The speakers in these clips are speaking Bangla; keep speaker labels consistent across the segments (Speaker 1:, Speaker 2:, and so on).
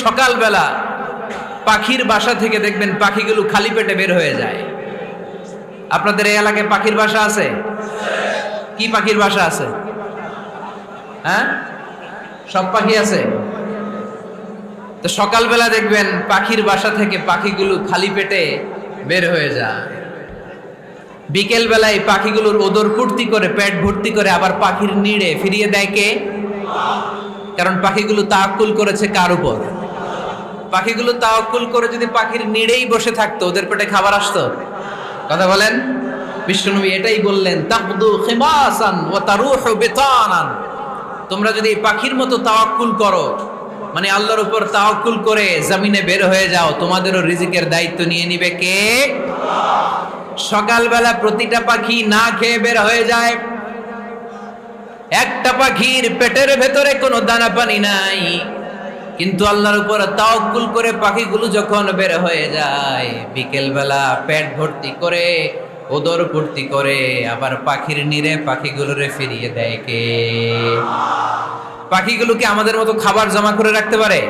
Speaker 1: সকালবেলা পাখির বাসা থেকে দেখবেন পাখিগুলো খালি পেটে বের হয়ে যায়। আপনাদের এই এলাকায় পাখির বাসা আছে? কি পাখির বাসা আছে? হ্যাঁ, সব পাখি আছে। তো সকালবেলা দেখবেন পাখির বাসা থেকে পাখিগুলো খালি পেটে বের হয়ে যায়। বিকেল বেলায় পাখিগুলোর ওদর পূর্তি করে পেট ভর্তি করে আবার পাখির নিড়ে ফিরিয়ে দেয় কে? কারণ পাখিগুলো তাওয়াক্কুল করেছে কার উপর? পাখিগুলো তাওয়াক্কুল করে যদি পাখির নিড়েই বসে থাকতো, ওদের পেটে খাবার আসতো? কথা বলেন। বিশ্বনবী এটাই বললেন, তাকদু খিমাসান ওয়া তারুহু বিতানান। তোমরা যদি পাখির মতো তাওয়াক্কুল করো, মানে আল্লাহর উপর তাওয়াক্কুল করে জমিনে বের হয়ে যাও, তোমাদেরও রিজিকের দায়িত্ব নিয়ে নিবে কে? সকালবেলা প্রতিটা পাখি না খেয়ে বের হয়ে যায়। একটা পাখির পেটের ভেতরে কোনো দানা পানি নাই, কিন্তু আল্লাহর উপর তাওয়াক্কুল করে পাখিগুলো যখন বের হয়ে যায়, বিকেল বেলা পেট ভর্তি করে ওদর ভর্তি করে আবার পাখির নিরে পাখিগুলোরে ফিরিয়ে দেয় কে? পাখিগুলো কি আমাদের মতো খাবার জমা করে রাখতে পারে?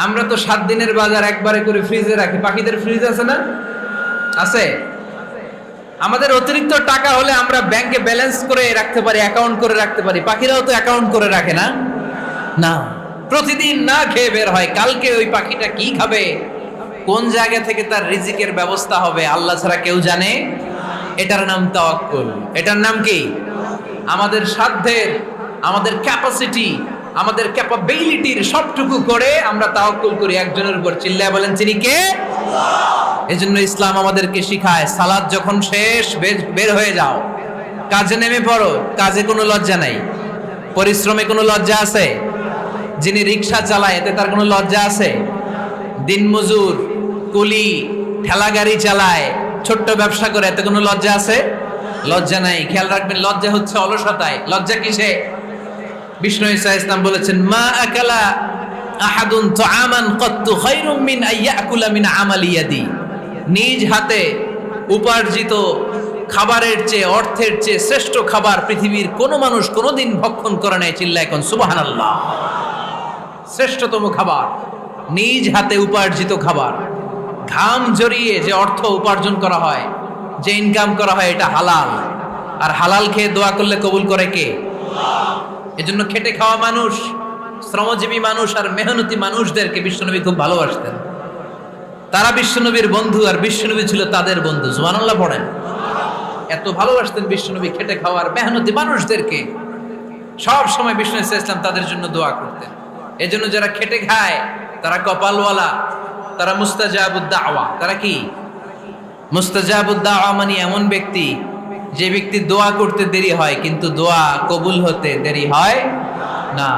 Speaker 1: আমরা তো 7 দিনের বাজার একবারে করে ফ্রিজে রাখি। পাখিদের ফ্রিজ আছে না? আছে। আমাদের অতিরিক্ত টাকা হলে আমরা ব্যাংকে ব্যালেন্স করে রাখতে পারি, অ্যাকাউন্ট করে রাখতে পারি। পাখিরাও তো অ্যাকাউন্ট করে রাখে না? না, প্রতিদিন না খেয়ে বের হয়। কালকে ওই পাখিটা কি খাবে, কোন জায়গা থেকে তার রিজিকের ব্যবস্থা হবে, আল্লাহ ছাড়া কেউ জানে। এটার নাম তাওয়াক্কুল। এটার নাম কি? আমাদের সাধ্যের, আমাদের ক্যাপাসিটি, আমাদের ক্যাপাবিলিটির সবটুকু করে আমরা তাওয়াক্কুল করি একজনের উপর। চিল্লায় বলেন, তিনি কে? এজন্য ইসলাম আমাদেরকে শিখায়, সালাত যখন শেষ বের হয়ে যাও, কাজে নেমে পড়ো। কাজে কোনো লজ্জা নাই, পরিশ্রমে কোনো লজ্জা আছে? যিনি রিক্সা চালায় এতে তার কোনো লজ্জা আছে? দিনমজুর, কুলি, ঠেলা গাড়ি চালায়, ছোট্ট ব্যবসা করে, এতে কোনো লজ্জা আছে? লজ্জা নাই। খেয়াল রাখবেন, লজ্জা হচ্ছে অলসতায়। লজ্জা কিসে? বিষ্ণু ঈসা ইসলাম বলেছেন, মা আকালা আহাদুন তুআমান কাত্তু খায়রুম মিন আইয়াকুলা মিন আমালি ইয়াদি। নিজ হাতে উপার্জিত খাবারের চেয়ে, অর্থের চেয়ে শ্রেষ্ঠ খাবার পৃথিবীর কোনো মানুষ কোনোদিন ভক্ষণ করে নাই। চিল্লায় কোন সুবহানাল্লাহ। শ্রেষ্ঠতম খাবার নিজ হাতে উপার্জিত খাবার। ঘাম জড়িয়ে যে অর্থ উপার্জন করা হয়, যে ইনকাম করা হয়, এটা হালাল। আর হালাল খেয়ে দোয়া করলে কবুল করে কে? এজন্য খেটে খাওয়া মানুষ, শ্রমজীবী মানুষ আর মেহনতি মানুষদেরকে বিশ্বনবী খুব ভালোবাসতেন। তারা বিশ্বনবীর বন্ধু, আর বিশ্বনবী ছিল তাদের বন্ধু। সুবহানাল্লাহ পড়েন। এত ভালোবাসতেন বিশ্বনবী খেটে খাওয়ার মেহনতি মানুষদেরকে। সব সময় বিষ্ণু ইসলাম তাদের জন্য দোয়া করতেন। এজন্য যারা খেটে খায় তারা কপালওয়ালা, তারা মুস্তাজাবুদ দাওয়া। তারা কি? মুস্তাজাবুদ দাওয়া মানে এমন ব্যক্তি, যে ব্যক্তি দোয়া করতে দেরি হয় কিন্তু দোয়া কবুল হতে দেরি হয় না।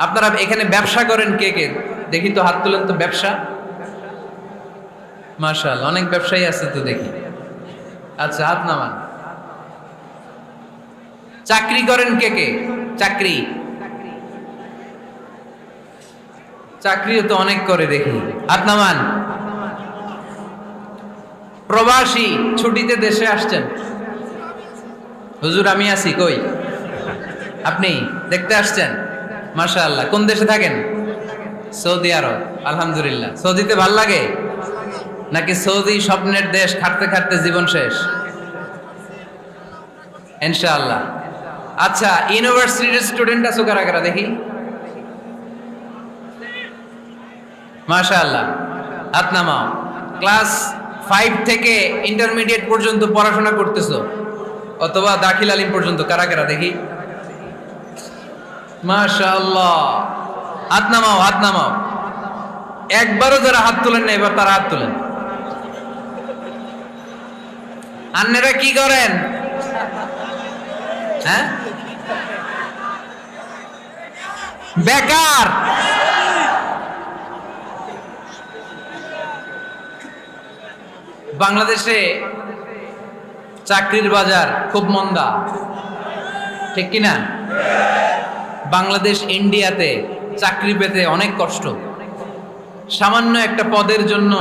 Speaker 1: আপনারা এখানে ব্যবসা করেন কে কে? দেখি তো, হাত তুলেন তো। ব্যবসা, মাশাআল্লাহ, অনেক ব্যবসায়ী আছে তো দেখি। আচ্ছা, হাত নামান। চাকরি করেন কে কে? চাকরি, চাকরিও তো অনেক করে দেখি। হাত নামান। প্রবাসী, ছুটিতে দেশে আসছেন। হুজুর আমি আছি। কই? আপনি দেখতে আসছেন? মাশাআল্লাহ। কোন দেশে থাকেন? সৌদি আরব। আলহামদুলিল্লাহ। সৌদিতে ভাল লাগে নাকি সৌদি স্বপ্নের দেশ, খাটতে খাটতে জীবন শেষ? ইনশাআল্লাহ। আচ্ছা, ইউনিভার্সিটির স্টুডেন্ট আছো কারা কারা দেখি? মাশাআল্লাহ, হাত নামাও। ক্লাস 5 থেকে ইন্টারমিডিয়েট পর্যন্ত পড়াশোনা করতেছো, অথবা দাখিল আলিম পর্যন্ত, কারা কারা দেখি? মাশাআল্লাহ, হাত নামাও, হাত নামাও। একবারও যারা হাত তোলেন না, এবার তারা হাত তোলেন। আন্নেরা কি করেন? হ্যাঁ, বেকার। বাংলাদেশে চাকরির বাজার খুব মন্দা, ঠিক কিনা? বাংলাদেশ ইন্ডিয়াতে চাকরি পেতে অনেক কষ্ট। সামান্য একটা পদের জন্য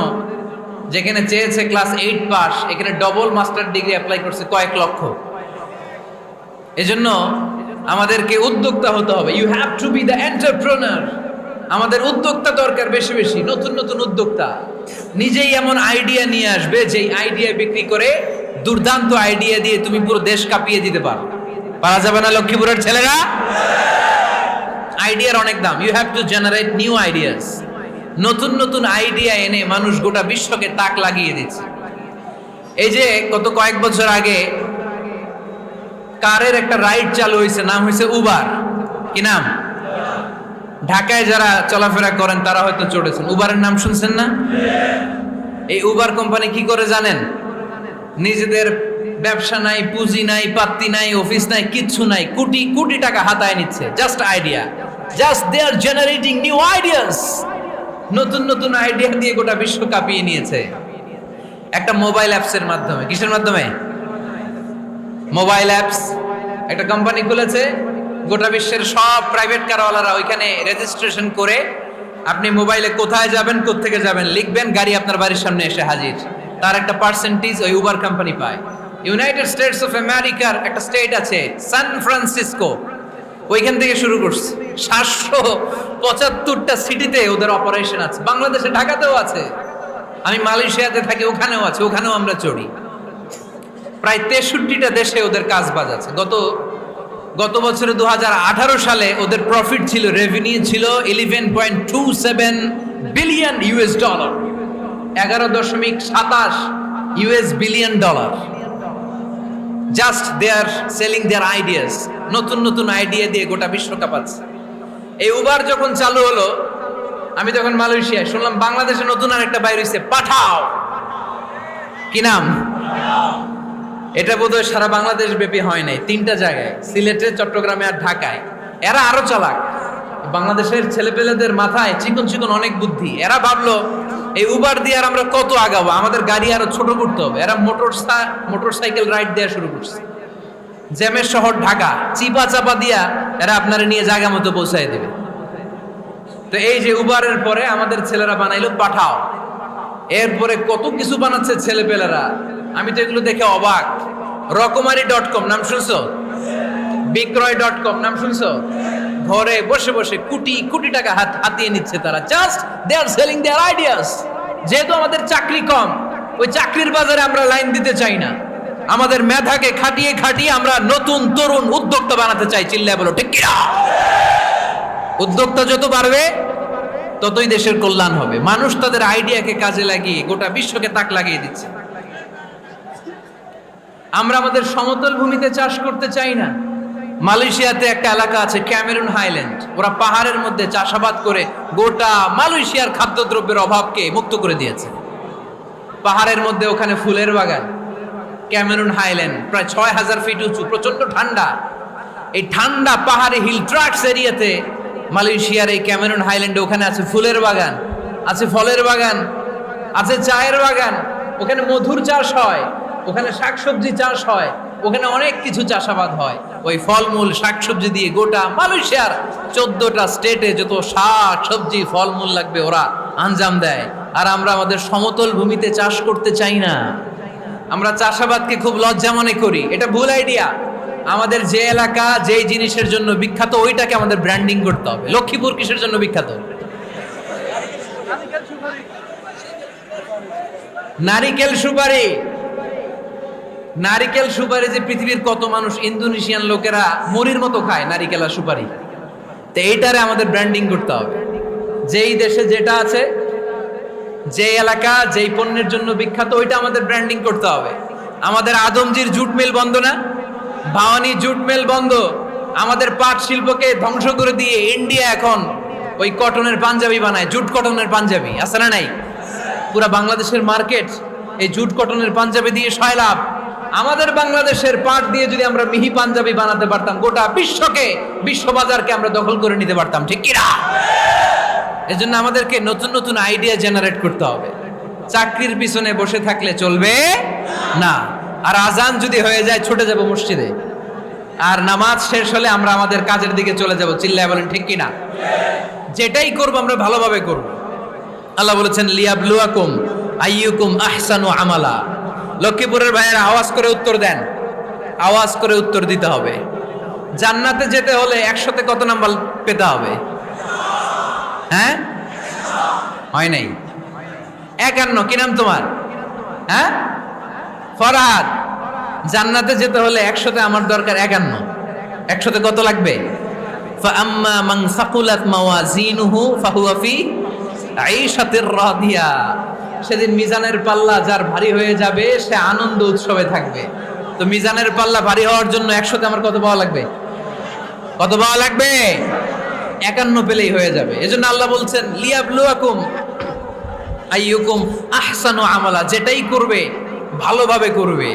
Speaker 1: যেখানে চেয়েছে ক্লাস 8 পাস, এখানে ডবল মাস্টার ডিগ্রি অ্যাপ্লাই করছে কয়েক লক্ষ। এজন্য আমাদেরকে উদ্যোক্তা হতে হবে। You have to be the entrepreneur. আমাদের উদ্যোক্তা দরকার বেশি বেশি, নতুন নতুন উদ্যোক্তা নিজেই এমন আইডিয়া নিয়ে আসবে যেই আইডিয়া বিক্রি করে দুর্দান্ত আইডিয়া দিয়ে তুমি পুরো দেশ কাঁপিয়ে দিতে পারো। পারা যাবে না লক্ষ্মীপুরের ছেলেরা? আইডিয়ার অনেক দাম। You have to generate new ideas. নতুন নতুন আইডিয়া এনে মানুষ গোটা বিশ্বকে তাক লাগিয়ে দিচ্ছে। এই যে গত কয়েক বছর আগে কারের একটা রাইড চালু হয়েছে, নাম হয়েছে উবার। কি নাম? ঢাকায় যারা চলাফেরা করেন তারা হয়তো চড়েছেন। উবারের নাম শুনছেন না? এই উবার কোম্পানি কি করে জানেন? নিজেদের ব্যবসা নাই, পুঁজি নাই, পাত্তি নাই, অফিস নাই, কিচ্ছু নাই, কোটি কোটি টাকা হাতায় নিচ্ছে। Just idea, just they are generating new ideas. নতুন নতুন আইডিয়া দিয়ে গোটা বিশ্ব কাঁপিয়ে নিয়েছে একটা মোবাইল অ্যাপসের মাধ্যমে। কিসের মাধ্যমে? Mobile apps. একটা কোম্পানি খুলেছে, গোটা বিশ্বের সব প্রাইভেট কারওয়ালারা ওইখানে রেজিস্ট্রেশন করে আপনি মোবাইলে কোথায় যাবেন, কোত্থেকে যাবেন লিখবেন, গাড়ি আপনার বাড়ির সামনে এসে হাজির। তার একটা পার্সেন্টেজ ওই উবার কোম্পানি পায়। ইউনাইটেড স্টেটস অফ আমেরিকার একটা স্টেট আছে সান ফ্রান্সিসকো, ওইখান থেকে শুরু করছে। 775টা সিটিতে ওদের অপারেশন আছে। বাংলাদেশে ঢাকাতেও আছে। আমি মালয়েশিয়াতে থাকি, ওখানেও আছে, ওখানেও আমরা চড়ি। প্রায় 63টা দেশে ওদের কাজ বাজ আছে। গত বছরে 2018 সালে ওদের প্রফিট ছিল, রেভিনিউ ছিল 11.27 billion US dollar, 11.27 US billion dollar. Just they are selling their ideas. নতুন নতুন আইডিয়া দিয়ে গোটা বিশ্ব কাঁপাচ্ছে। এই উবার যখন চালু হলো, আমি তখন মালয়েশিয়ায় শুনলাম বাংলাদেশে নতুন আরেকটা বাইর হইছে, পাঠাও। কি নাম? এটা বোধহয় সারা বাংলাদেশ ব্যাপী হয় নাই, 3টা জায়গায়, সিলেটে, চট্টগ্রামে আর ঢাকায়। এরা আরো চালাক। বাংলাদেশের ছেলেপেলেদের মাথায় চিকন চিকন অনেক বুদ্ধি। এরা ভাবলো এই উবার দিয়ে আর আমরা কত আগাবো, আমাদের গাড়ি আরো ছোট করতে হবে। এরা মোটরসাইকেল রাইড দেওয়া শুরু করছে। জ্যামের শহর ঢাকা, চিপা চাপা দিয়া এরা আপনারা নিয়ে জায়গা মতো পৌঁছায় দেবে। তো এই যে উবারের পরে আমাদের ছেলেরা বানাইলো পাঠাও। এরপরে কত কিছু বানাচ্ছে ছেলেপেলেরা, আমি তো এগুলো দেখে অবাক। রকমারি.com নাম শুনছো? বিক্রয়.com নাম শুনছো? ঘরে বসে বসে কোটি কোটি টাকা হাতিয়ে নিচ্ছে তারা। Just they are selling their ideas. যেহেতু আমাদের চাকরি কম, ওই চাকরির বাজারে আমরা লাইন দিতে চাই না। আমাদের মেধাকে খাটিয়ে খাটিয়ে আমরা নতুন তরুণ উদ্যোক্তা বানাতে চাই। চিল্লায় বলো ঠিক কিনা? উদ্যোক্তা যত বাড়বে ততই দেশের কল্যাণ হবে। মানুষ তাদের আইডিয়াকে কাজে লাগিয়ে গোটা বিশ্বকে তাক লাগিয়ে দিচ্ছে। আমরা আমাদের সমতল ভূমিতে চাষ করতে চাই না। মালয়েশিয়াতে একটা এলাকা আছে ক্যামেরুন হাইল্যান্ড, ওরা পাহাড়ের মধ্যে চাষাবাদ করে গোটা মালয়েশিয়ার খাদ্যদ্রব্যের অভাবকে মুক্ত করে দিয়েছে। পাহাড়ের মধ্যে ওখানে ফুলের বাগান, ক্যামেরুন হাইল্যান্ড প্রায় 6000 ফিট উঁচু, প্রচন্ড ঠান্ডা। এই ঠান্ডা পাহাড়ে হিল ট্রাক্স এরিয়াতে মালয়েশিয়ার এই ক্যামেরুন হাইল্যান্ডে ওখানে আছে ফুলের বাগান, আছে ফলের বাগান, আছে চায়ের বাগান, ওখানে মধুর চাষ হয়, ওখানে শাকসবজি চাষ হয়, ওখানে অনেক কিছু চাষাবাদ হয়। ওই ফলমূল শাকসবজি দিয়ে গোটা মালয়েশিয়ার 14টা স্টেটে যত শাক সবজি ফলমূল লাগবে ওরা আঞ্জাম দেয়। আর আমরা আমাদের সমতল ভূমিতে চাষ করতে চাই না। আমরা চাষাবাদকে খুব লজ্জা মনে করি। এটা ভুল আইডিয়া। আমাদের যে এলাকা যেই জিনিসের জন্য বিখ্যাত ওইটাকে আমাদের ব্র্যান্ডিং করতে হবে। লক্ষ্মীপুর কিসের জন্য বিখ্যাত? নারিকেল সুপারি। নারিকেল সুপারি যে পৃথিবীর কত মানুষ, ইন্দোনেশিয়ান লোকেরা মুড়ির মতো খায় নারিকেল আর সুপারি। তো এইটারে আমাদের ব্র্যান্ডিং করতে হবে। যেই দেশে যেটা আছে, যে এলাকা যেই পণ্যের জন্য বিখ্যাত ওইটা আমাদের ব্র্যান্ডিং করতে হবে। আমাদের আদমজির জুট মিল বন্ধ না? ভাওয়ানি জুট মিল বন্ধ। আমাদের পাট শিল্পকে ধ্বংস করে দিয়ে ইন্ডিয়া এখন ওই কটনের পাঞ্জাবি বানায়, জুট কটনের পাঞ্জাবি। আছে না নাই? পুরা বাংলাদেশের মার্কেট এই জুট কটনের পাঞ্জাবি দিয়ে সয়লাভ। আমাদের বাংলাদেশের পাট দিয়ে যদি আমরা মিহি পাঞ্জাবি বানাতে পারতাম, গোটা বিশ্ববাজারকে আমরা দখল করে নিতে পারতাম। ঠিক কিনা? এজন্য আমাদেরকে নতুন নতুন আইডিয়া জেনারেট করতে হবে। চাকরির পিছনে বসে থাকলে চলবে না। আর আজান যদি হয়ে যায় ছুটে যাব মসজিদে, আর নামাজ শেষ হলে আমরা আমাদের কাজের দিকে চলে যাব। চিল্লায় বলেন ঠিক কিনা? যেটাই করব আমরা ভালোভাবে করব। আল্লাহ বলেছেন লিয়াবলুয়াকুম আইয়ুকুম আহসানু আমালা। লক্ষ্মীপুরের ভাইয়েরা আওয়াজ করে উত্তর দেন, আওয়াজ করে উত্তর দিতে হবে। জান্নাতে যেতে হলে 100তে কত নাম্বার পেতে হবে? হ্যাঁ, হয় নাই। 51। কি নাম তোমার? হ্যাঁ, ফরহাদ। জান্নাতে যেতে হলে 100তে আমার দরকার 51। 100তে কত লাগবে? ফাআম্মা মান সাকুলাত মাওয়াজিনুহু ফাহুয়া ফি আইশাতির রাদিয়া। সেদিন মিজানের পাল্লা যার ভারী হয়ে যাবে সে আনন্দ উৎসবে থাকবে। তো মিজানের পাল্লা ভারী হওয়ার জন্য 100তে আমার কত পাওয়া লাগবে? কত পাওয়া লাগবে? 51 পেলেই হয়ে যাবে। এজন্য আল্লাহ বলছেন লিয়াবলুয়াকুম আইয়ুকুম আহসানু আমালা। যেটাই করবে ভালোভাবে করবে।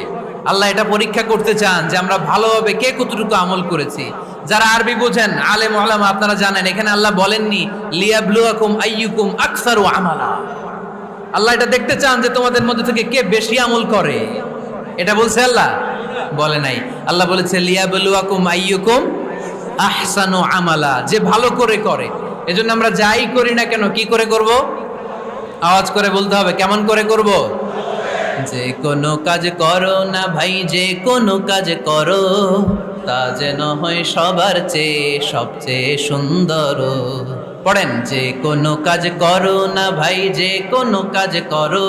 Speaker 1: আল্লাহ এটা পরীক্ষা করতে চান যে আমরা ভালোভাবে কে কতটুকু আমল করেছি। যারা আরবি বোঝেন আলেম ওলামা আপনারা জানেন এখানে আল্লাহ বলেননি লিয়াবলুয়াকুম আইয়ুকুম আকসারু আমালা। আল্লাহ এটা দেখতে চান যে তোমাদের মধ্যে থেকে কে বেশি আমল করে। এটা বলছে আল্লাহ? বলে নাই। আল্লাহ বলেছে লিয়াবলুয়াকুম আইয়ুকুম আহসানু আমালা, যে ভালো করে করে। এজন্য আমরা যাই করি না কেন কি করে করব? আওয়াজ করে বলতে হবে। কেমন করে করব? যে কোনো কাজ করো না ভাই, যে কোনো কাজ করো তা যেন হয় সবার চেয়ে সবচেয়ে সুন্দর। পড়েন, যে কোনো কাজ করো না ভাই, যে কোনো কাজ করো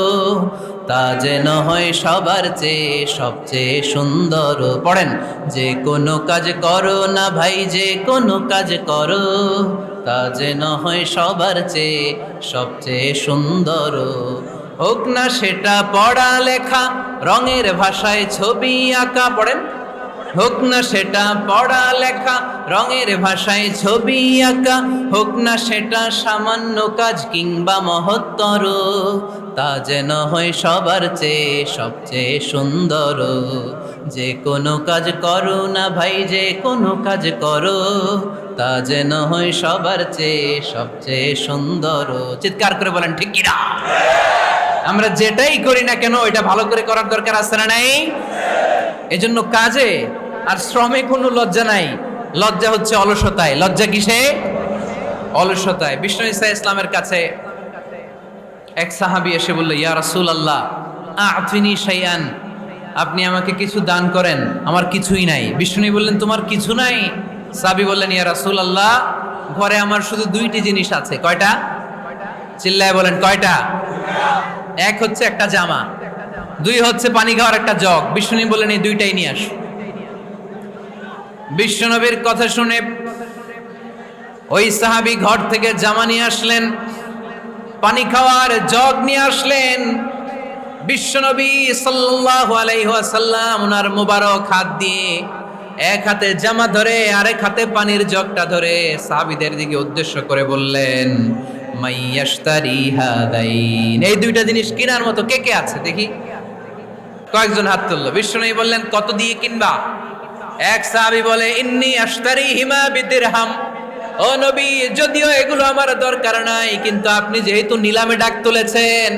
Speaker 1: তা যেন হয় সবার চেয়ে সবচেয়ে সুন্দর। পড়েন, যে কোনো কাজ করো না ভাই, যে কোনো কাজ করো তা যেন হয় সবার চেয়ে সবচেয়ে সুন্দর। হোক না সেটা পড়া লেখা, রঙের ভাষায় ছবি আঁকা। পড়েন, হোক না সেটা পড়া লেখা, রঙের ভাষায় ছবি আঁকা। হোক না সেটা সামান্য কাজ কিংবা মহত্তর, তা যেন হয় সবার চেয়ে সবচেয়ে সুন্দর। যে কোনো কাজ করো না ভাই, যে কোনো কাজ করো তা যেন হয় সবার চেয়ে সবচেয়ে সুন্দর। চিৎকার করে বলেন ঠিক কিনা? আমরা যেটাই করি না কেন এটা ভালো করে করার দরকার আছে না নাই? এজন্য কাজে আর শ্রমে কোনো লজ্জা নাই। লজ্জা হচ্ছে অলসতায়। লজ্জা কিসে? অলসতায়। বিষ্ণু ঈসা ইসলামের কাছে এক সাহাবী এসে বলল, ইয়া রাসূলুল্লাহ আ'তিনি শাইআন, আপনি আমাকে কিছু দান করেন, আমার কিছুই নাই। বিষ্ণু বললেন, তোমার কিছু নাই? সাহাবী বললেন, ইয়া রাসূলুল্লাহ ঘরে আমার শুধু 2টি জিনিস আছে। কয়টা? চিল্লায় বলেন কয়টা? এক হচ্ছে একটা জামা, 2 হচ্ছে পানি খাওয়ার একটা জগ। বিষ্ণু বললেন, এই 2টাই নিয়ে আসো। বিশ্বনবীর কথা শুনে ওই সাহাবী ঘর থেকে জামা নিয়ে আসলেন, পানি খাওয়ার জগ নিয়ে আসলেন। বিশ্বনবী সাল্লাল্লাহু আলাইহি ওয়াসাল্লাম ওনার মুবারক হাত দিয়ে এক হাতে জামা ধরে আরেক হাতে পানির জগটা ধরে সাহাবীদের দিকে উদ্দেশ্য করে বললেন, মাইয়াশতারি হাদাইন, এই 2টা জিনিস কেনার মতো কে কে আছে দেখি? কয়েকজন হাত তুললো। বিশ্বনবী বললেন, কত দিয়ে কিনবা? এক সাহাবী বলে, ইন্নী আশতারিহিমা বিদিরহাম। ও নবী, যদিও এগুলো আমার দরকার নাই, কিন্তু আপনি যেহেতু নিলামে ডাক তুলেছেন,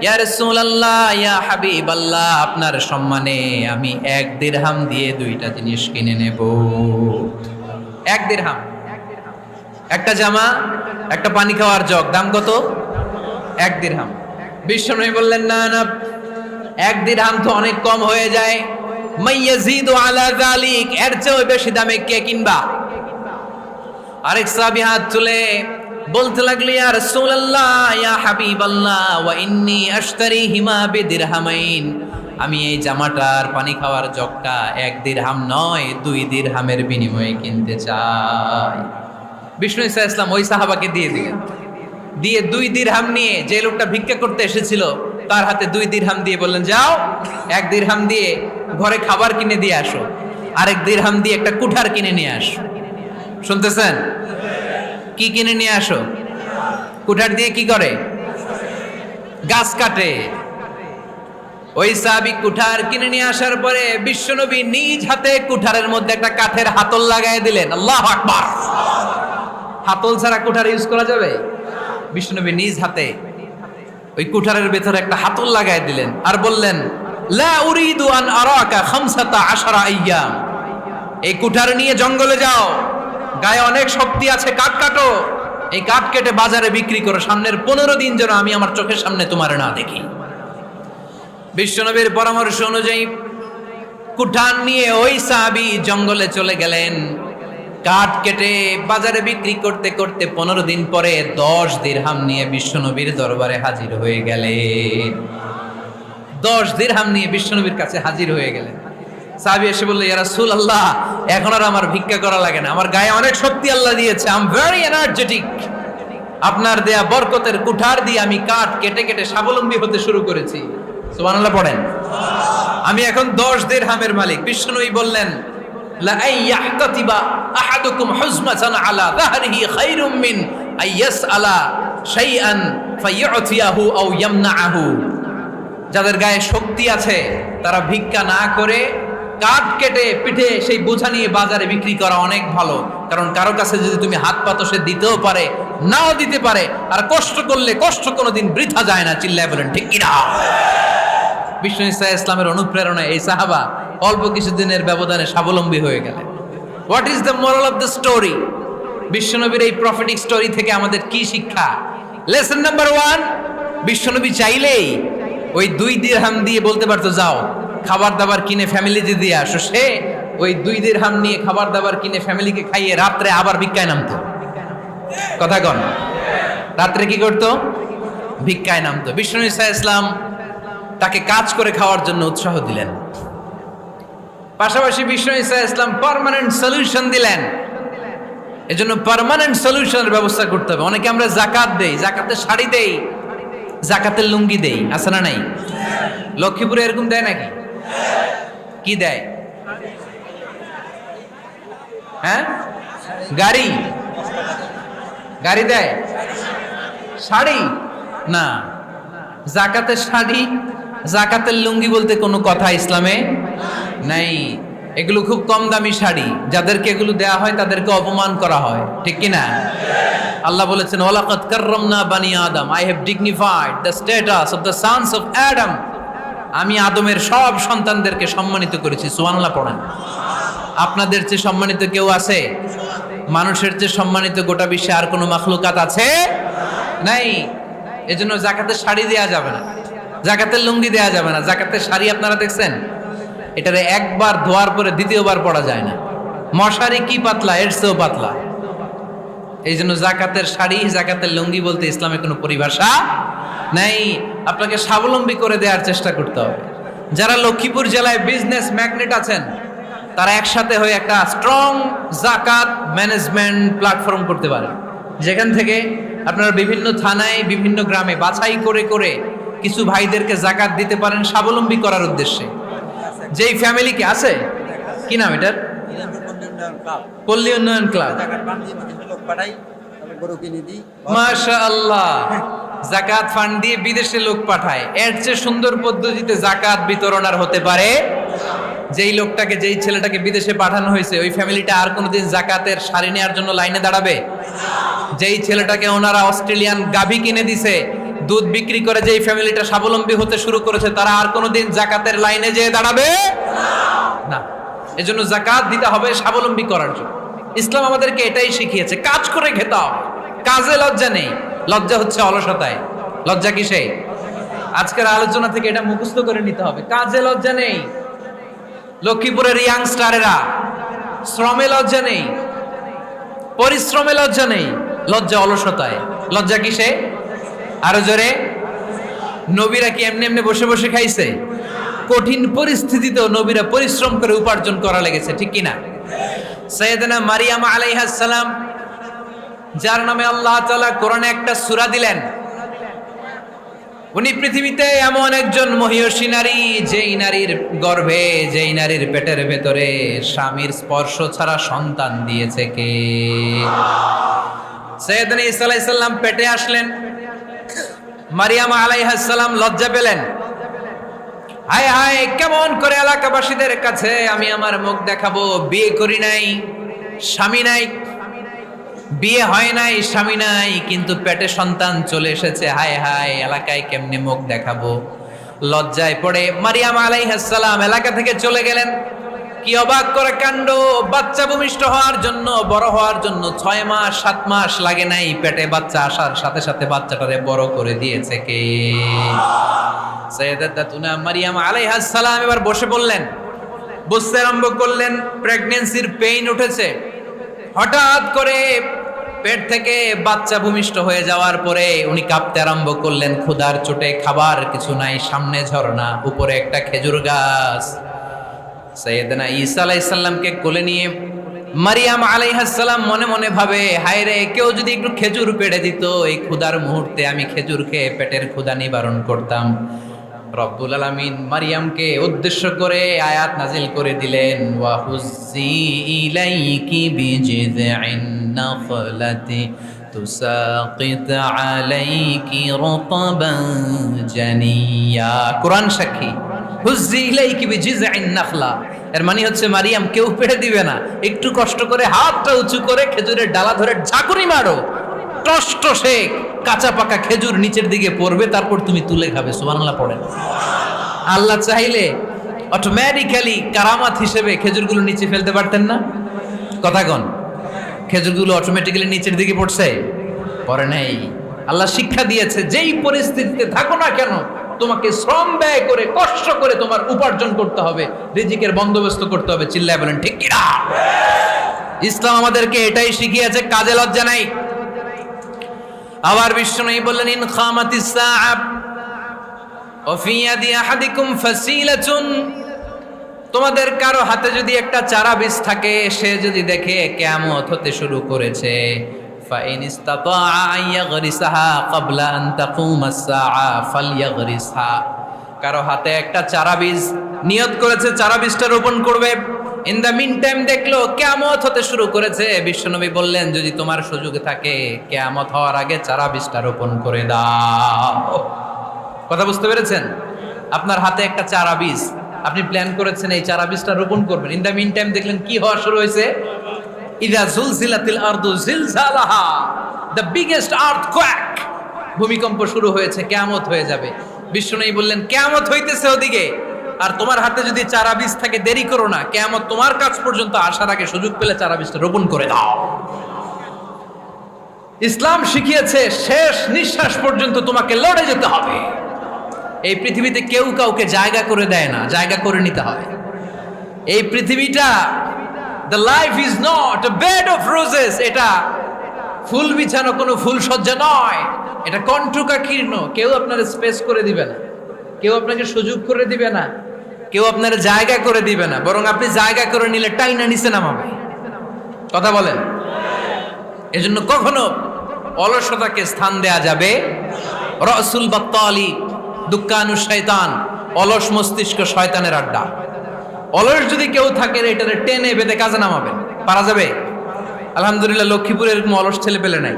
Speaker 1: ইয়া রাসূলুল্লাহ ইয়া হাবিবাল্লাহ, আপনার সম্মানে আমি 1 দিরহাম দিয়ে 2টা জিনিস কিনে নেব। 1 দিরহাম, একটা জামা, একটা পানি খাওয়ার জগ, দাম কত? 1 দিরহাম। বিশ্বনবী বললেন, না না, 1 দিরহাম তো অনেক কম হয়ে যায়। মাইয়াজিদু আলা যালিক, এর চেয়ে বেশি দামে কে কিনবা? আরেক সাহাবী হাত তুলে বলতে লাগলো, ইয়া রাসূলুল্লাহ ইয়া হাবিবাল্লাহ ওয়া ইন্নী আশতারিহিমা বিদিরহামাইন, আমি এই জামাটার পানি খাওয়ার জগটা 1 দিরহাম নয় 2 দিরহামের বিনিময়ে কিনতে চাই। বিষ্ণু ঈসা ইসলাম ওই সাহাবাকে দিয়ে দিলেন। দিয়ে 2 দিরহাম নিয়ে যে লোকটা ভিক্ষা করতে এসেছিল তার হাতে 2 দিরহাম দিয়ে বললেন, যাও 1 দিরহাম দিয়ে ঘরে খাবার কিনে দিয়ে আসো, আরেক দিরহাম দিয়ে একটা কুঠার কিনে নিয়ে আসো। শুনতেছেন? কি কিনে নিয়ে আসো? কুঠার দিয়ে কি করে? গাছ কাটে। ওই সাহাবী কুঠার কিনে নিয়ে আসার পরে বিশ্বনবী নিজ হাতে কুঠারের মধ্যে একটা কাঠের হাতল লাগাই দিলেন। আল্লাহু আকবার। হাতল ছাড়া কুঠার ইউজ করা যাবে? বিশ্বনবী নিজ হাতে ওই কুঠারের ভেতরে একটা হাতল লাগাই দিলেন আর বললেন, লা উরিদু আন আরাকা 15 আইয়াম, এই কুঠার নিয়ে জঙ্গলে যাও, গায়ে অনেক শক্তি আছে, কাঠ কাটো, এই কাঠ কেটে বাজারে বিক্রি করো, সামনের 15 দিন যেন আমি আমার চোখের সামনে তোমার না দেখি। বিশ্বনবীর পরামর্শ অনুযায়ী কুঠার নিয়ে ওই সাহাবী জঙ্গলে চলে গেলেন। কাঠ কেটে বাজারে বিক্রি করতে করতে 15 দিন পরে 10 দিরহাম নিয়ে বিশ্বনবীর দরবারে হাজির হয়ে গেলেন। 10 দিরহাম নিয়ে বিশ্বনবীর কাছে হাজির হয়ে গেলেন। সাহাবী এসে বলল, ইয়া রাসূলুল্লাহ, এখন আর আমার ভিক্ষা করা লাগে না, আমার গায়ে অনেক শক্তি আল্লাহ দিয়েছে, আই এম ভেরি এনার্জেটিক। আপনার দেয়া বরকতের কুঠার দিয়ে আমি কাঠ কেটে কেটে স্বাবলম্বী হতে শুরু করেছি। সুবহানাল্লাহ পড়েন। আমি এখন 10 দিরহামের মালিক। বিশ্বনবী বললেন, লা আইয়াহতাতিবা আহাদুকুম হুজমাতান আলা যাহরিহি খায়রুম মিন আইয়াসআলা শাইআন ফায়ু'তিয়াহু আও ইয়ামনাহু। যাদের গায়ে শক্তি আছে তারা ভিক্ষা না করে কাঠ কেটে পিঠে সেই বোঝা নিয়ে বাজারে বিক্রি করা অনেক ভালো। কারণ কারো কাছে যদি তুমি হাত পাতো, সে দিতেও পারে, নাও দিতে পারে। আর কষ্ট করলে কষ্ট কোনোদিন বৃথা যায় না। চিল্লায় বলেন ঠিক কিনা? বিষ্ণু ইসা ইসলামের অনুপ্রেরণায় এই সাহাবা অল্প কিছুদিনের ব্যবধানে স্বাবলম্বী হয়ে গেলেন। What is the moral of the story? বিশ্বনবীর এই প্রফেটিক স্টোরি থেকে আমাদের কি শিক্ষা? লেসন নাম্বার 1, বিশ্বনবী চাইলেই ওই 2 দিরহাম দিয়ে বলতে পারতো, যাও খাবার দাবার কিনে ফ্যামিলিতে দিয়ে আসো। সে ওই 2 দিরহাম নিয়ে খাবার দাবার কিনে ফ্যামিলিকে খাইয়ে রাত্রে আবার ভিক্ষায় নামতো। কথা কন, রাত্রে কি করতো? ভিক্ষায় নামতো। বিষ্ণু ইসা ইসলাম তাকে কাজ করে খাওয়ার জন্য উৎসাহ দিলেন। পাশাপাশি বিষ্ণু ইসা ইসলাম পার্মানেন্ট সলিউশন দিলেন। এজন্য পার্মানেন্ট সলিউশনের ব্যবস্থা করতে হবে। অনেকে আমরা যাকাত দেই, জাকাতের শাড়ি দেই, জাকাতের লুঙ্গি দেই, আছে না নাই? লক্ষ্মীপুরে এরকম দেয় নাকি? কি দেয়? হ্যাঁ, গাড়ি গাড়ি দেয়, শাড়ি না। জাকাতের শাড়ি, জাকাতের লুঙ্গি বলতে কোনো কথা ইসলামে নাই। এগুলো খুব কম দামি শাড়ি, যাদেরকে এগুলো দেয়া হয় তাদেরকে অপমান করা হয়, ঠিক কি না? আল্লাহ বলেছেন, ওয়ালাকাদ কাররামনা বানি আদম, I have dignified the status of the sons of Adam. আমি আদমের সব সন্তানদেরকে সম্মানিত করেছি। সুবহানাল্লাহ পড়েন। আপনাদের চেয়ে সম্মানিত কেউ আছে? মানুষের চেয়ে সম্মানিত গোটা বিশ্বে আর কোনো মাখলুকাত আছে? নাই। এজন্য জাকাতের শাড়ি দেয়া যাবে না, জাকাতের লুঙ্গি দেয়া যাবে না। জাকাতের শাড়ি আপনারা দেখছেন, এটারে একবার ধোয়ার পরে দ্বিতীয়বার পরা যায় না। মশারি কি পাতলা, এর চেয়েও পাতলা। এই জন্য জাকাতের শাড়ি, জাকাতের লুঙ্গি বলতে ইসলামে কোনো পরিভাষা নাই। আপনাকে স্বাবলম্বী করে দেওয়ার চেষ্টা করতে হবে। যারা লক্ষ্মীপুর জেলায় বিজনেস ম্যাগনেট আছেন, তারা একসাথে হয়ে একটা স্ট্রং জাকাত ম্যানেজমেন্ট প্ল্যাটফর্ম করতে পারেন, যেখান থেকে আপনারা বিভিন্ন থানায়, বিভিন্ন গ্রামে বাছাই করে করে কিছু ভাইদেরকে জাকাত দিতে পারেন স্বাবলম্বী করার উদ্দেশ্যে। যেই ফ্যামিলিকে আছে, কি নাম এটার? পল্লী উন্নয়ন ক্লাব। মাশাআল্লাহ, জাকাত ফান্ড দিয়ে বিদেশে লোক পাঠায়। এর চেয়ে সুন্দর পদ্ধতিতে জাকাত বিতরণ আর হতে পারে? যেই লোকটাকে, যেই ছেলেটাকে বিদেশে পাঠানো হয়েছে, ওই ফ্যামিলিটা আর কোনোদিন জাকাতের শাড়ি নেওয়ার জন্য লাইনে দাঁড়াবে? যেই ছেলেটাকে ওনারা অস্ট্রেলিয়ান গাভী কিনে দিছে, দুধ বিক্রি করে যেই ফ্যামিলিটা স্বাবলম্বী হতে শুরু করেছে, তারা আর কোনোদিন জাকাতের লাইনে যেয়ে দাঁড়াবে না। এজন্য জাকাত দিতে হবে স্বাবলম্বী করার জন্য। ইসলাম আমাদেরকে এটাই শিখিয়েছে, কাজ করে খেতে হবে। কাজে লজ্জা নেই, লজ্জা হচ্ছে অলসতায়। লজ্জা কিসে? আজকের আলোচনা থেকে এটা মুখস্থ করে নিতে হবে, কাজে লজ্জা নেই। লক্ষ্মীপুরের ইয়াংস্টারেরা শ্রমে লজ্জা নেই, পরিশ্রমে লজ্জা নেই, লজ্জা অলসতায়। লজ্জা কিসে? আরো জোরে। নবীরা কি এমনি এমনি বসে বসে খাইছে? কঠিন পরিস্থিতিতেও নবীরা পরিশ্রম করে উপার্জন করা লেগেছে, ঠিক কিনা? সাইয়েদনা মারিয়াম আলাইহিস সালাম, যার নামে আল্লাহ তাআলা কোরআনে একটা সূরা দিলেন, উনি পৃথিবীতে এমন একজন মহিয়সী নারী, যেই নারীর গর্ভে, যেই নারীর পেটের ভেতরে স্বামীর স্পর্শ ছাড়া সন্তান দিয়েছে কে? সাইয়েদনা ঈসা আলাইহিস সালাম পেটে আসলেন। মারিয়াম আলাইহিস সালাম লজ্জা পেলেন। হায় হায়, কেমন করে এলাকাবাসীদের কাছে আমি আমার মুখ দেখাবো? বিয়ে করি নাই, স্বামী নাই, বিয়ে হয় নাই, স্বামী নাই, কিন্তু পেটে সন্তান চলে এসেছে। হায় হায়, এলাকায় কেমনে মুখ দেখাবো? লজ্জায় পড়ে মারিয়াম আলাইহিস সালাম এলাকা থেকে চলে গেলেন। কি অবাক করে কাণ্ড! বাচ্চা ভূমিষ্ঠ হওয়ার জন্য, বড় হওয়ার জন্য 6 মাস 7 মাস লাগে নাই, পেটে বাচ্চা আসার সাথে সাথে বাচ্চাটারে বড় করে দিয়েছে কে? সাইয়েদাতুনা মারিয়াম আলাইহিস সালাম এবার বসে বললেন, বুঝতে আরম্ভ করলেন প্রেগন্যান্সির পেইন উঠেছে, হঠাৎ করে পেট থেকে বাচ্চা ভূমিষ্ঠ হয়ে যাওয়ার পরে উনি কাঁপতে আরম্ভ করলেন, ক্ষুধার চোটে, খাবার কিছু নাই, সামনে ঝরনা, উপরে একটা খেজুর গাছ। সাইয়েদনা ঈসা আলাইহিস সালামকে কোলে নিয়ে মারিয়াম আলাইহিস সালাম মনে মনে ভাবে, হায় রে, কেউ যদি একটু খেজুর পেড়ে দিত, এই ক্ষুধার মুহূর্তে আমি খেজুর খেয়ে পেটের ক্ষুধা নিবারণ করতাম। রব্বুল আলামিন মারিয়ামকে উদ্দেশ্য করে আয়াত নাজিল করে দিলেন, ওয়া হুজ্জি ইলাইকি বিজিযিন নাখলাতি তুসাকিত আলাইকি রতবান জানিয়া। কোরআন সাক্ষী, হুজ্জি ইলাইকি বিজিযিন নাখলা, এর মানে হচ্ছে মারিয়াম, কেউ পেড়ে দিবে না, একটু কষ্ট করে হাতটা উঁচু করে খেজুরের ডালা ধরে ঝাঁকুনি মারো, টস টসে কাঁচা পাকা খেজুর নিচের দিকে পড়বে, তারপর তুমি তুলে খাবে। সুবহানাল্লাহ পড়েন। আল্লাহ চাইলে অটোমেটিক্যালি কারামাত হিসেবে খেজুরগুলো নিচে ফেলতে পারতেন না? কথা কন, খেজুরগুলো অটোমেটিক্যালি নিচের দিকে পড়ছে? পড়ে নাই। আল্লাহ শিক্ষা দিয়েছে, যেই পরিস্থিতিতে থাকো না কেন, তোমাকে শ্রম ব্যয় করে, কষ্ট করে তোমার উপার্জন করতে হবে, রিজিকের বন্দোবস্ত করতে হবে। চিল্লায় বলেন ঠিক কিনা? ইসলাম আমাদেরকে এটাই শিখিয়েছে, কাজে লজ্জা নাই। আবার বিশ্বনবী বললেন, ইন খামাতিস সাআ ওয়া ফি ইয়াদি আহাদিকুম ফাসিলাতুন, তোমাদের কারো হাতে যদি একটা চারা বীজ থাকে, সে যদি দেখে কিয়ামত হতে শুরু করেছে, ফাইন ইসতাতা আন ইয়াগরিসাহা ক্বাবলা আন তাকুমাস সাআ ফালইয়াগরিসহা, কারো হাতে একটা চারা বীজ নিয়ত করেছে, চারা বীজটা রোপণ করবে, ইন দ্য মিন টাইম দেখলো কিয়ামত হতে শুরু করেছে, বিশ্বনবী বললেন, যদি তোমার সুযোগ থাকে কিয়ামত হওয়ার আগে চারা বীজটা রোপণ করে দাও। কথা বুঝতে পেরেছেন? আপনার হাতে একটা চারা বীজ, আপনি প্ল্যান করেছেন এই চারা বীজটা রোপণ করবেন, ইন দ্য মিন টাইম দেখলেন কি হওয়া শুরু হয়েছে, ইযা জুলজিলাতিল আরদু জিলজালাহা, দ্য বিগেস্ট আর্থকোয়েক, ভূমিকম্প শুরু হয়েছে, কিয়ামত হয়ে যাবে। বিশ্বনবী বললেন, কিয়ামত হইতেছে ওদিকে, আর তোমার হাতে যদি চারা বীজ থাকে, দেরি করো না, কিয়ামত তোমার কাছ পর্যন্ত আসার আগে সুযোগ পেলে চারা বীজটা রোপণ করে দাও। ইসলাম শিখিয়েছে শেষ নিঃশ্বাস পর্যন্ত তোমাকে লড়ে যেতে হবে। এই পৃথিবীতে কেউ কাউকে জায়গা করে দেয় না, জায়গা করে নিতে হয়। এই পৃথিবীটা, the life is not a bed of roses, এটা ফুল বিছানো কোনো ফুল সজ্জা নয়, এটা কণ্টকাকীর্ণ। কেউ আপনার স্পেস করে দিবে না, কেউ আপনাকে সুযোগ করে দিবে না, কেউ আপনার জায়গা করে দিবে না, বরং আপনি জায়গা করে নিলে টাইনা নিচে নামাবে। কথা বলেন? এজন্য কখনো অলসতাকে স্থান দেয়া যাবে। রসুল বাত্তালি দুক্কানু শয়তান, অলস মস্তিষ্ক শয়তানের আড্ডা। অলস যদি কেউ থাকে, এটারে টেনে বেঁধে কাজে নামাবেন, পারা যাবে? আলহামদুলিল্লাহ, লক্ষ্মীপুরে এরকম অলস ছেলে পেলে নাই।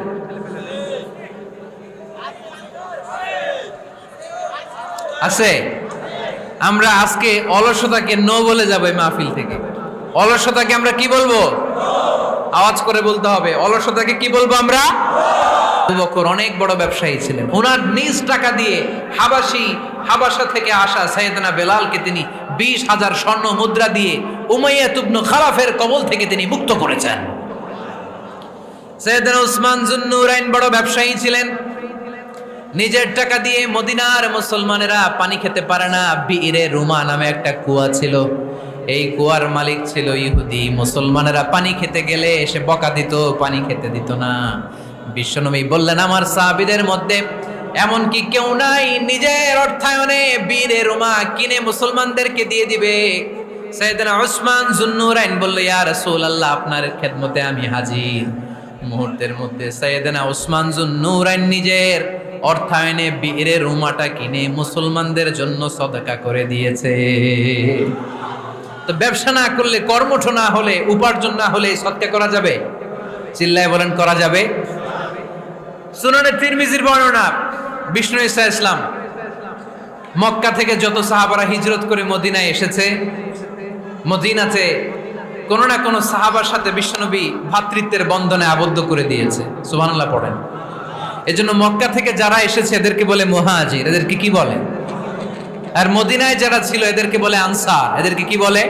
Speaker 1: আছে? আমরা আজকে অলসতাকে নো বলে যাবো এই মাহফিল থেকে। অলসতাকে আমরা কি বলবো? আওয়াজ করে বলতে হবে, অলসতাকে কি বলবো আমরা? আবু বকর অনেক বড় ব্যবসায়ী ছিলেন, ওনার নিজ টাকা দিয়ে হাবাসা থেকে আসা সাইয়েদনা বেলালকে তিনি 20,000 স্বর্ণ মুদ্রা দিয়ে উমাইয়া ইবনে খালাফের কবল থেকে তিনি মুক্ত করেছেন। সাইয়েদনা উসমান যুন্নুরাইন বড় ব্যবসায়ী ছিলেন, নিজের টাকা দিয়ে মদিনার মুসলমানেরা পানি খেতে পারে না, বিইরে রুমা নামে একটা কুয়া ছিল, এই কুয়ার মালিক ছিল ইহুদি। মুসলমানেরা পানি খেতে গেলে এসে বকা দিত, পানি খেতে দিত না। বিশ্বনবী বললেন, আমার সাহাবীদের মধ্যে এমন কি কেউ নাই নিজের অর্থায়নে বীরে রুমা কিনে মুসলমানদেরকে দিয়ে দিবে? সাইয়েদনা উসমান যুন্নুরাইন বলল, ইয়া রাসূলুল্লাহ, আপনার খেদমতে আমি হাজির। মুহূর্তের মধ্যে সাইয়েদনা উসমান যুন্নুরাইন নিজের অর্থায়নে বীরে রুমাটা কিনে মুসলমানদের জন্য সদকা করে দিয়েছে। তো ব্যবসা না করলে, কর্মঠ না হলে, উপার্জন না হলে সদকা করা যাবে? চিল্লায় বলেন, করা যাবে? সুনানে তিরমিজির বর্ণনা, বিষ্ণু ঈসা ইসলাম মক্কা থেকে যত সাহাবারা হিজরত করে মদিনায় এসেছে, মদিনাতে কোনো না কোনো সাহাবার সাথে বিশ্বনবী ভ্রাতৃত্বের বন্ধনে আবদ্ধ করে দিয়েছে। সুবহানাল্লাহ পড়েন। এজন্য মক্কা থেকে যারা এসেছে এদেরকে বলে মুহাজির, এদেরকে কি বলে? আর মদিনায় যারা ছিল এদেরকে বলে আনসার, এদেরকে কি বলে?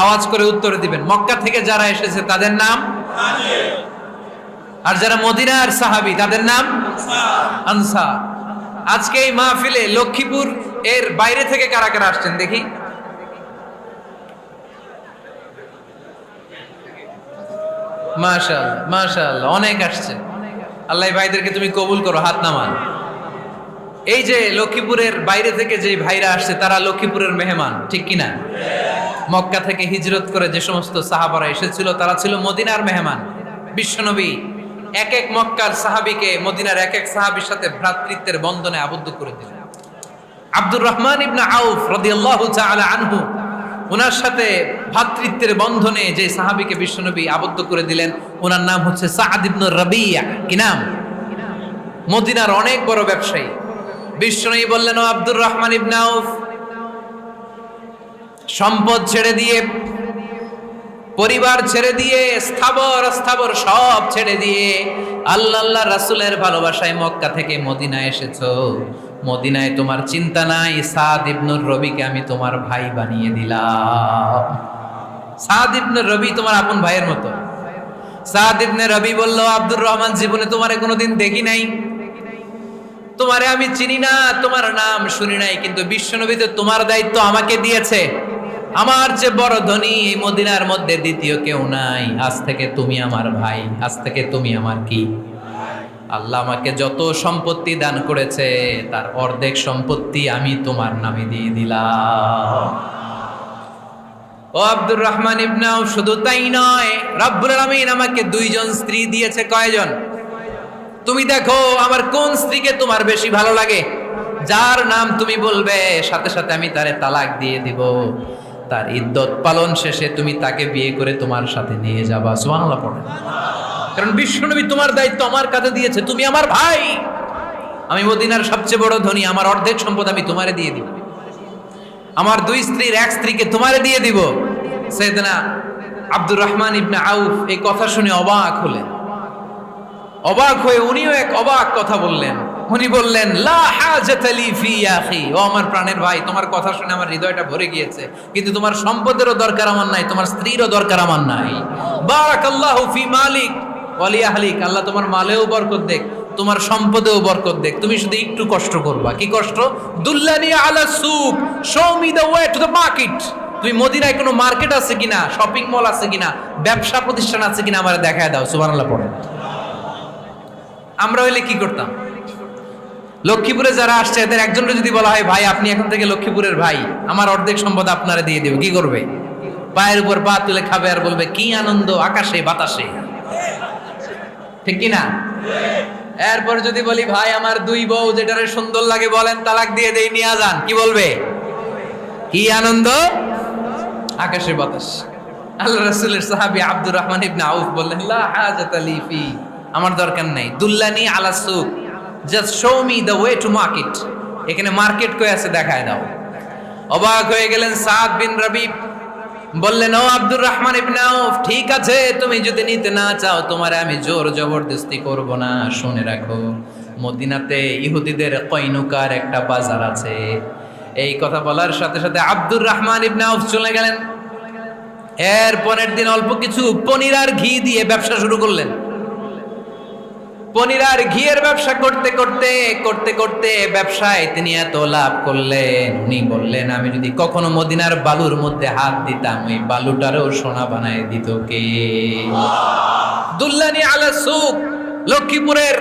Speaker 1: আওয়াজ করে উত্তর দিবেন। মক্কা থেকে যারা এসেছে তাদের নাম মুহাজির, আর যারা মদিনার সাহাবী তাদের নাম আনসার। আজকে এই মাহফিলে লক্ষ্মীপুর এর বাইরে থেকে কারা কারা আসছেন দেখি? মাশাআল্লাহ মাশাআল্লাহ, অনেক আসছে। আল্লাহ এই ভাইদেরকে তুমি কবুল করো, হাত নামান। এই যে লক্ষ্মীপুরের বাইরে থেকে যে ভাইরা আসছে তারা লক্ষ্মীপুরের মেহমান, ঠিক কিনা? মক্কা থেকে হিজরত করে যে সমস্ত সাহাবারা এসেছিল তারা ছিল মদিনার মেহমান। বিশ্বনবী এক এক মক্কার সাহাবীকে মদিনার এক এক সাহাবীর সাথে ভ্রাতৃত্বের বন্ধনে আবদ্ধ করে দিলেন। আব্দুর রহমান ইবনে আউফ রাদিয়াল্লাহু তাআলা আনহু, ওনার সাথে ভ্রাতৃত্বের বন্ধনে যে সাহাবীকে বিশ্বনবী আবদ্ধ করে দিলেন ওনার নাম হচ্ছে সাআদ ইবনে রাবিয়া। কি নাম? মদিনার অনেক বড় ব্যবসায়ী। বিশ্বনবী বললেন, ও আব্দুর রহমান ইবনে আউফ, সম্পদ ছেড়ে দিয়ে, পরিবার ছেড়ে দিয়ে, স্থাবর অস্থাবর সব ছেড়ে দিয়ে আল্লাহ রাসূলের ভালোবাসায় মক্কা থেকে মদিনায় এসেছো। মদিনায় তোমার চিন্তা নাই, সাদ ইবনুর রবিকে আমি তোমার ভাই বানিয়ে দিলাম। সাদ ইবনে রবি তোমার আপন ভাইয়ের মতো। সাদ ইবনে রবি বলল, আব্দুর রহমান, জীবনে তোমারে কোনোদিন দেখি নাই, তোমারে আমি চিনি না, তোমার নাম শুনি নাই, কিন্তু বিশ্বনবী তো তোমার দায়িত্ব আমাকে দিয়েছে। আমার যে বড় ধনী এই মদিনার মধ্যে দ্বিতীয় কেউ নাই। আজ থেকে তুমি আমার ভাই, আজ থেকে তুমি আমার কি? আল্লাহ আমাকে যত সম্পত্তি দান করেছে তার অর্ধেক সম্পত্তি আমি তোমার নামে দিয়ে দিলাম। ও আব্দুর রহমান ইবনে আউফ, শুধু তাই নয়, রব্বুল আলামিন আমাকে দুইজন স্ত্রী দিয়েছে। কয়জন? তুমি দেখো আমার কোন স্ত্রীকে তোমার বেশি ভালো লাগে, যার নাম তুমি বলবে সাথে সাথে আমি তারে তালাক দিয়ে দিব। তার ইদ্যত পালন শেষে তুমি তাকে বিয়ে করে তোমার সাথে নিয়ে যাবা। সুবহানাল্লাহ পড়ে। কারণ বিশ্বনবী তোমার দায়িত্ব আমার কাছে দিয়েছে, তুমি আমার ভাই। আমি মদিনার সবচেয়ে বড় ধনী, আমার অর্ধেক সম্পদ আমি তোমারে দিয়ে দিব। আমার দুই স্ত্রীর এক স্ত্রীকে তোমারে দিয়ে দিব। সাইয়েদনা আব্দুর রহমান ইবনে আউফ এই কথা শুনে অবাক হলেন। অবাক হয়ে উনিও এক অবাক কথা বললেন। উনি বললেন, লা হাজাতা লি ফি ইয়া আখি, ও আমার প্রাণের ভাই, তোমার কথা শুনে আমার হৃদয়টা ভরে গিয়েছে, কিন্তু তোমার সম্পদেরও দরকার আমার নাই, তোমার স্ত্রীরও দরকার আমার নাই। বারাকাল্লাহু ফি মালিক ওয়া লি আহলিক, আল্লাহ তোমার মালেও বরকত দেখ, তোমার সম্পদেও বরকত দেখ। তুমি শুধু একটু কষ্ট করবা। কি কষ্ট? দুল্লানি আলা সুক, show me the way to the market. তুমি মদিনায় কোনো মার্কেট আছে কিনা, শপিং মল আছে কিনা, ব্যবসা প্রতিষ্ঠান আছে কিনা আমারে দেখায় দাও। সুবহানাল্লাহ পড়ো। আমরা হইলে কি করতাম? লক্ষ্মীপুরে যারা আসছে এদের একজনকে যদি বলা হয়, ভাই আপনি এখন থেকে লক্ষ্মীপুরের ভাই, আমার অর্ধেক সম্পদ আপনারে দিয়ে দেব, কি করবে? পায়ের উপর পা তুলে খাবে আর বলবে, কি আনন্দ আকাশে বাতাসে। ঠিক কিনা? এরপর যদি বলি, ভাই আমার দুই বউ, যেটারে সুন্দর লাগে বলেন তালাক দিয়ে দেই, নিয়ে যান, কি বলবে? কি আনন্দ আকাশে বাতাস। আল্লাহ রাসূলের সাহাবী আব্দুর রহমান ইবনে আউফ বললেন, লা হাজাতা লি ফি, আমার দরকার নাই। দুল্লানি আলা সুক, just show me the way to market. এখানে মার্কেট কই আছে দেখায় দাও। অবাক হয়ে গেলেন সাদ বিন রবি, বললেন, ও আব্দুর রহমান ইবনে আউফ, ঠিক আছে, তুমি যদি নিতে না চাও তোমারে আমি জোর জবরদস্তি করব না। শুনে রাখো, মদিনাতে ইহুদিদের কয়নুকার একটা বাজার আছে। এই কথা বলার সাথে সাথে আব্দুর রহমান ইবনে আউফ চলে গেলেন। এর পরের দিন অল্প কিছু পনির আর ঘি দিয়ে ব্যবসা শুরু করলেন। পনির আর ঘিয়ের ব্যবসা করতে করতে করতে করতে ব্যবসায় তিনি এত লাভ করলেন, উনি বললেন, আমি যদি কখনো মদিনার বালুর মধ্যে হাত দিতাম, ওই বালুটারও সোনা বানায় দিত কে? দুল্লানি আলা সুক। লক্ষ্মীপুরের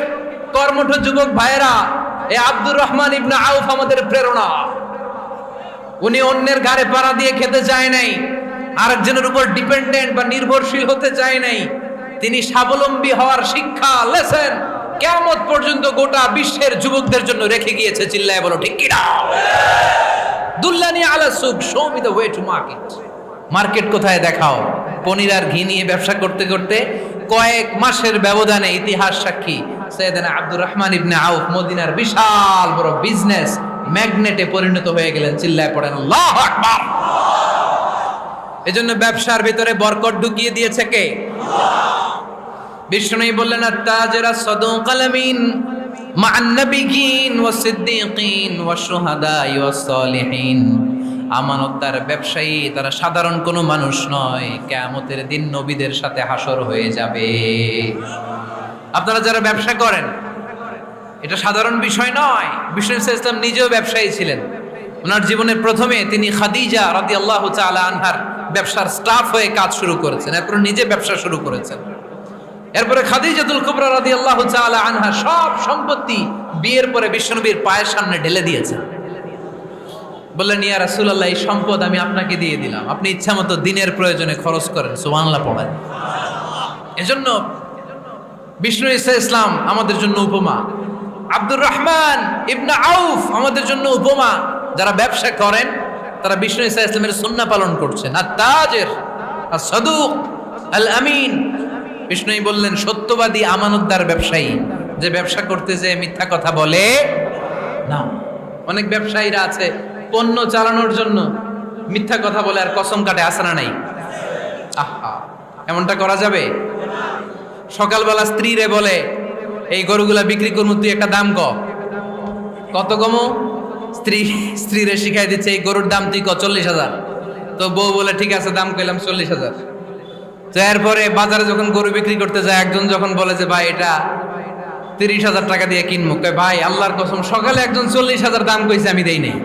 Speaker 1: কর্মঠ যুবক ভাইরা, এই আব্দুর রহমান ইবনে আউফ আমাদের প্রেরণা। উনি অন্যের ঘাড়ে পাড়া দিয়ে খেতে চায় নাই, আরেকজনের উপর ডিপেন্ডেন্ট বা নির্ভরশীল হতে চায় নাই। তিনি স্বাবলম্বী হওয়ার শিক্ষা, লেসন কিয়ামত পর্যন্ত গোটা বিশ্বের যুবকদের জন্য রেখে গিয়েছে। চিল্লায় বলো ঠিক কিনা? দুল্লানি আলা সুক, show me the way to market. Market কোথায় দেখাও। পনির আর ঘি নিয়ে ব্যবসা করতে করতে কয়েক মাসের ব্যবধানে ইতিহাস সাক্ষী, সাইয়েদনা আব্দুর রহমান ইবনে আউফ মদিনার বিশাল বড় বিজনেস ম্যাগনেটে পরিণত হয়ে গেলেন। চিল্লায় পড়েন আল্লাহু আকবার। এজন্য ব্যবসার ভিতরে বরকত ঢুকিয়ে দিয়েছে কে? বিষ্ণু বললেন, আত-তাজিরা সাদুকাল আমিন মা'আন নাবিয়্যিন ওয়াস সিদ্দীকিন ওয়াশ শুহাদা'i ওয়াস সালিহিন। আমানতদার ব্যবসায়ী তারা সাধারণ কোনো মানুষ নয়, কিয়ামতের দিন নবীদের সাথে হাসর হয়ে যাবে। আপনারা যারা ব্যবসা করেন, এটা সাধারণ বিষয় নয়। বিষ্ণু সাল্লাল্লাহু আলাইহি ওয়াসাল্লাম নিজেও ব্যবসায়ী ছিলেন। ওনার জীবনের প্রথমে তিনি খাদিজা রাদিয়াল্লাহু তাআলা আনহার ব্যবসার স্টাফ হয়ে কাজ শুরু করেছেন, এরপর নিজে ব্যবসা শুরু করেছেন। এরপরে খাদিজাতুল কুবরা রাদিয়াল্লাহু তাআলা আনহা সব সম্পত্তি বিয়ের পরে বিশ্বনবীর পায়ের সামনে ঢেলে দিয়েছেন। বললেন, ইয়া রাসূলুল্লাহ, এই সম্পদ আমি আপনাকে দিয়ে দিলাম, আপনি ইচ্ছামতো দিনের প্রয়োজনে খরচ করেন। সুবহানাল্লাহ পড়েন। এজন্য বিষ্ণু ঈসা ইসলাম আমাদের জন্য উপমা, আব্দুর রহমান ইবনে আউফ আমাদের জন্য উপমা। যারা ব্যবসা করেন তারা বিষ্ণু ঈসা ইসলামের সুন্নাহ পালন করছেন। আত-তাজির আস-সাদুক আল-আমিন, বিষ্ণুই বললেন সত্যবাদী আমানতদার ব্যবসায়ী, যে ব্যবসা করতে যে মিথ্যা কথা বলে না। অনেক ব্যবসায়ীরা আছে পণ্য চালানোর জন্য মিথ্যা কথা বলে আর কসম কাটে, আছে না নাই? আহা, এমনটা করা যাবে? সকালবেলা স্ত্রীরে বলে, এই গরুগুলা বিক্রি করবো, তুই একটা দাম কত কমো? স্ত্রীরে শিখাই দিচ্ছে, এই গরুর দাম তুই 40,000। তো বউ বলে ঠিক আছে, দাম কইলাম 40,000। তো এরপরে বাজারে যখন গরু বিক্রি করতে যায়, একজন যখন বলে যে ভাই এটা 30,000 টাকা দিয়ে কিনবো, কয় ভাই আল্লাহর কসম সকালে একজন 40,000 দাম কইছে, আমি দেই নাই।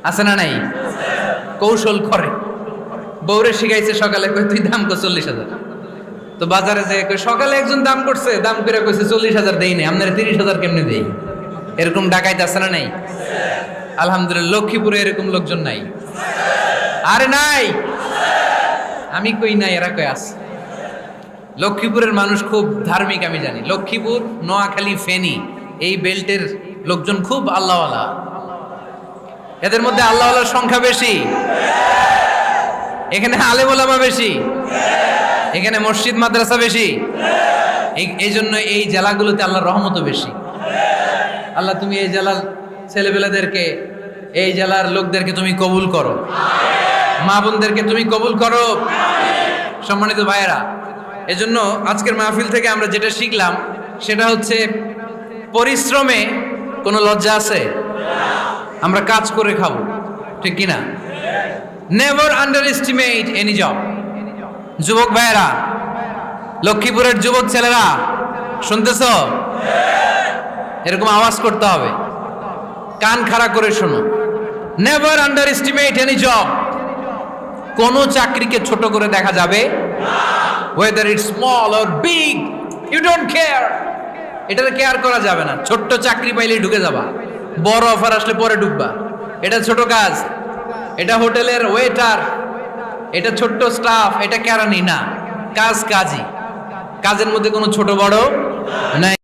Speaker 1: আছে না নাই? কৌশল করে, বউরে শিখাইছে সকালে, কই তুই দাম কর 40,000। তো বাজারে যে সকালে একজন দাম করছে, দাম করে কইছে 40,000 দেই নাই, আপনারা 30,000 কেমনে দেই? এরকম ডাকাইতে আছে না নাই? আলহামদুলিল্লাহ লক্ষ্মীপুরে এরকম লোকজন নাই। আরে নাই, আমি কই নাই, এরা কই আছে। লক্ষ্মীপুরের মানুষ খুব ধার্মিক, আমি জানি। লক্ষ্মীপুর, নোয়াখালী, ফেনী এই বেল্টের লোকজন খুব আল্লাহওয়ালা। এদের মধ্যে আল্লাহওয়ালার সংখ্যা বেশি, এখানে আলেম ওলামা বেশি, এখানে মসজিদ মাদ্রাসা বেশি। এই জন্য এই জেলাগুলোতে আল্লাহর রহমতও বেশি। আল্লাহ তুমি এই জেলার ছেলেপেলেদেরকে, এই জেলার লোকদেরকে তুমি কবুল করো, মা বোনদেরকে তুমি কবুল করো। সম্মানিত ভাইয়েরা, এজন্য আজকের মাহফিল থেকে আমরা যেটা শিখলাম সেটা হচ্ছে পরিশ্রমে কোনো লজ্জা আছে? আমরা কাজ করে খাবো, ঠিক কিনা? Never under estimate any job. যুবক ভাইয়েরা, লক্ষ্মীপুরের যুবক ছেলেরা শুনতেছ? এরকম আওয়াজ করতে হবে, কান খাড়া করে শোনো। Never under estimate any job. কোনো চাকরিকে ছোট করে দেখা যাবে না। whether it's small or big, you don't care. এটাতে কেয়ার করা যাবে না। ছোট্ট চাকরি পাইলেই ঢুকে যাবা, বড় অফার আসলে পরে ঢুকবা। এটা ছোট কাজ, এটা হোটেলের ওয়েটার, এটা ছোট্ট স্টাফ, এটা কেরানি না। কাজ কাজই, কাজের মধ্যে কোনো ছোট বড় নাই।